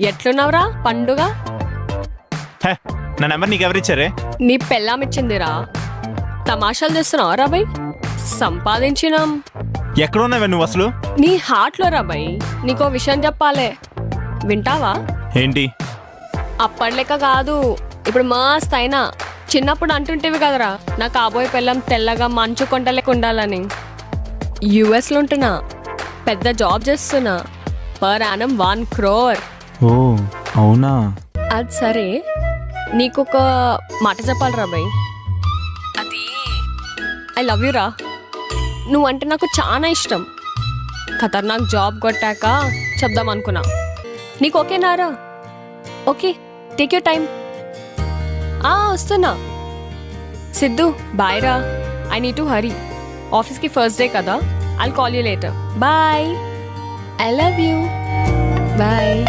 ఎట్లున్నావురా పండుగ? హే, నా నెంబర్ నీకెవరిచ్చారే? నీ పెళ్ళాం ఇచ్చిందిరా. తమాషాలు చేస్తున్నావు రాబాయ్? సంపాదించినాం. ఎక్కడున్నావే నువ్వు అసలు? నీ హార్ట్లో రాబాయ్. నీకో విషయం చెప్పాలే, వింటావా? ఏంటి? అప్పటిలెక్క కాదు, ఇప్పుడు మస్త్ అయినా. చిన్నప్పుడు అంటుంటేవి కదరా, నా కాబోయే పెళ్ళం తెల్లగా మంచు కొండలేక ఉండాలని. యుఎస్లో ఉంటున్నా, పెద్ద జాబ్ చేస్తున్నా, పర్ యానం 1 crore. ఓ అవునా? అది సరే, నీకొక మాట చెప్పాలి రాబాయ్. అది ఐ లవ్ యూ రా. నువ్వంటే నాకు చాలా ఇష్టం. ఖతర్నాక్ జాబ్ కొట్టాక చెప్దాం అనుకున్నా. నీకు ఓకేనారా? Okay, take your time. వస్తున్నా. సిద్ధు బాయ్ రా. I need to hurry. ఆఫీస్కి ఫస్ట్ డే కదా. I'll call you later. Bye. I love you. Bye.